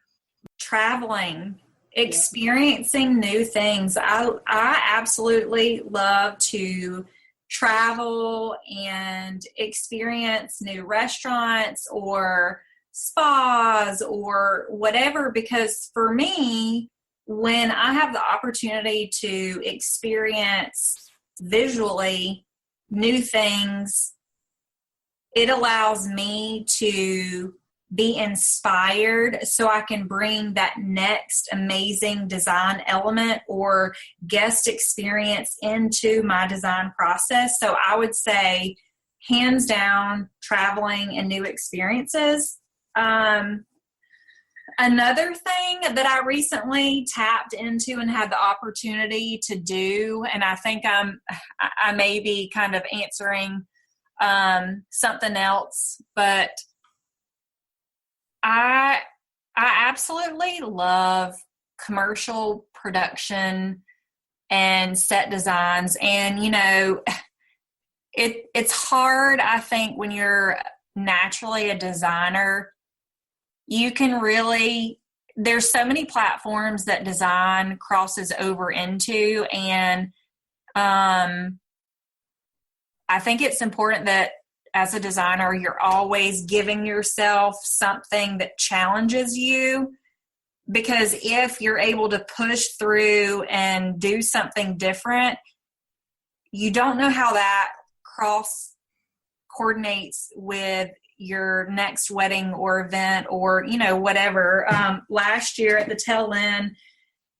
Traveling, experiencing new things. I absolutely love to travel and experience new restaurants or spas or whatever, because for me, when I have the opportunity to experience visually new things, it allows me to be inspired so I can bring that next amazing design element or guest experience into my design process. So I would say, hands down, traveling and new experiences. Another thing that I recently tapped into and had the opportunity to do, and I think I may be kind of answering something else, but I absolutely love commercial production and set designs. And, you know, it's hard, I think, when you're naturally a designer. You can really, there's so many platforms that design crosses over into, and I think it's important that as a designer, you're always giving yourself something that challenges you, because if you're able to push through and do something different, you don't know how that cross coordinates with your next wedding or event or, whatever. Last year at the tail end,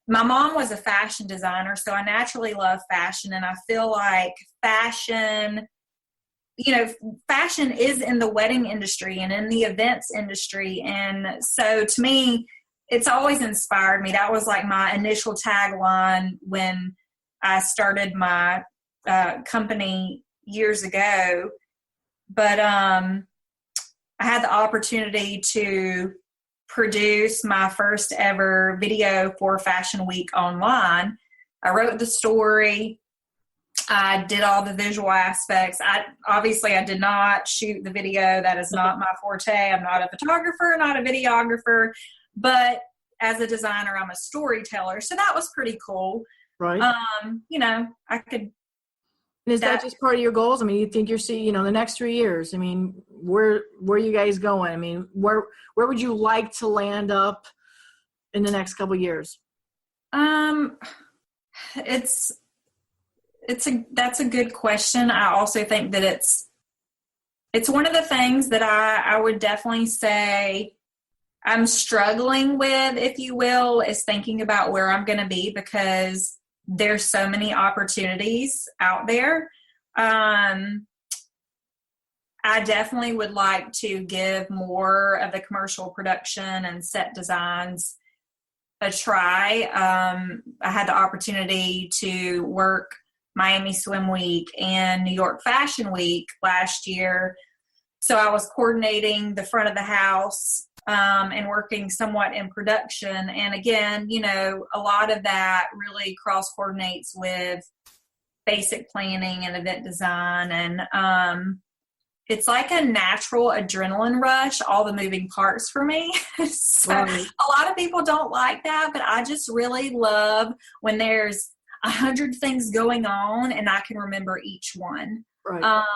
my mom was a fashion designer, so I naturally love fashion, and I feel like fashion is in the wedding industry and in the events industry. And so to me, it's always inspired me. That was like my initial tagline when I started my company years ago. But I had the opportunity to produce my first ever video for Fashion Week online. I wrote the story. I did all the visual aspects. I did not shoot the video. That is not my forte. I'm not a photographer, not a videographer, but as a designer, I'm a storyteller. So that was pretty cool. Right. I could. And is that just part of your goals? I mean, you think the next 3 years, I mean, where are you guys going? I mean, where would you like to land up in the next couple of years? That's a good question. I also think that it's one of the things that I would definitely say I'm struggling with, if you will, is thinking about where I'm going to be, because there's so many opportunities out there. I definitely would like to give more of the commercial production and set designs a try. I had the opportunity to work Miami Swim Week and New York Fashion Week last year. So I was coordinating the front of the house and working somewhat in production. And again, a lot of that really cross coordinates with basic planning and event design. And it's like a natural adrenaline rush, all the moving parts for me. So Right. A lot of people don't like that, but I just really love when there's 100 things going on and I can remember each one. Right.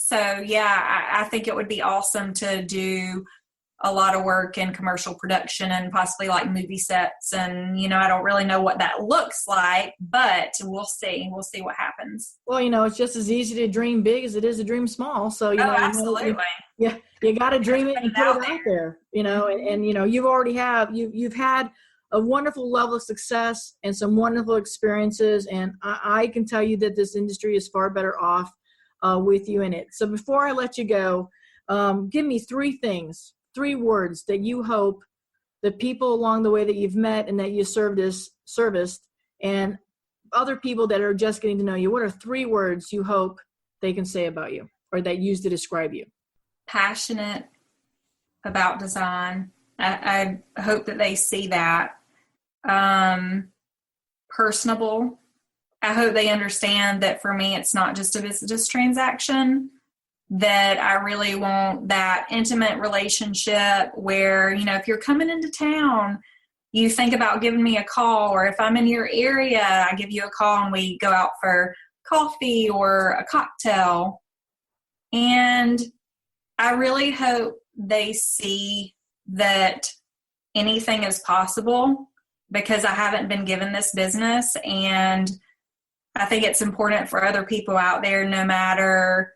So yeah, I think it would be awesome to do a lot of work in commercial production and possibly like movie sets. And, I don't really know what that looks like, but we'll see. We'll see what happens. Well, it's just as easy to dream big as it is to dream small. So, absolutely. You got to dream it and put it out there, and you've had a wonderful level of success and some wonderful experiences. And I can tell you that this industry is far better off with you in it. So before I let you go, give me 3 words that you hope the people along the way that you've met and that you serviced and other people that are just getting to know you. What are 3 words you hope they can say about you or that use to describe you? Passionate about design. I hope that they see that. Personable. I hope they understand that for me, it's not just a business transaction, that I really want that intimate relationship where, if you're coming into town, you think about giving me a call, or if I'm in your area, I give you a call and we go out for coffee or a cocktail. And I really hope they see that anything is possible, because I haven't been given this business. And I think it's important for other people out there, no matter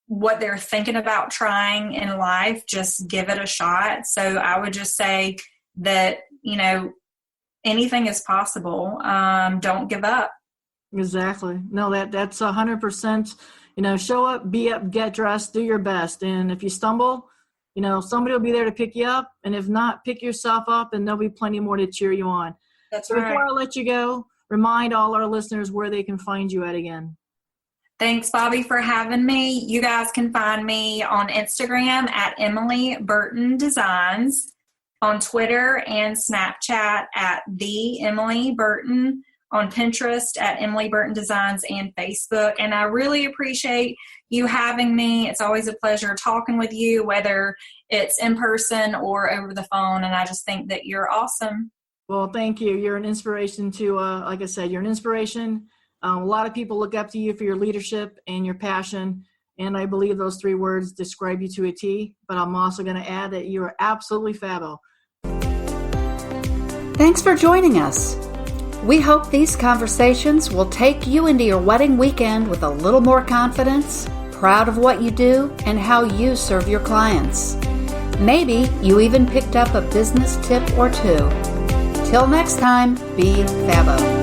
what they're thinking about trying in life, just give it a shot. So I would just say that, anything is possible. Don't give up. Exactly. No, that's 100%, show up, be up, get dressed, do your best. And if you stumble, somebody will be there to pick you up. And if not, pick yourself up and there'll be plenty more to cheer you on. That's so right. Before I let you go, remind all our listeners where they can find you at again. Thanks, Bobby, for having me. You guys can find me on Instagram at Emily Burton Designs, on Twitter and Snapchat at The Emily Burton, on Pinterest at Emily Burton Designs, and Facebook. And I really appreciate you having me. It's always a pleasure talking with you, whether it's in person or over the phone. And I just think that you're awesome. Well, thank you. You're an inspiration to, like I said, you're an inspiration. A lot of people look up to you for your leadership and your passion. And I believe those 3 words describe you to a T. But I'm also going to add that you are absolutely fabbo. Thanks for joining us. We hope these conversations will take you into your wedding weekend with a little more confidence, proud of what you do and how you serve your clients. Maybe you even picked up a business tip or two. Till next time, be Fabbo.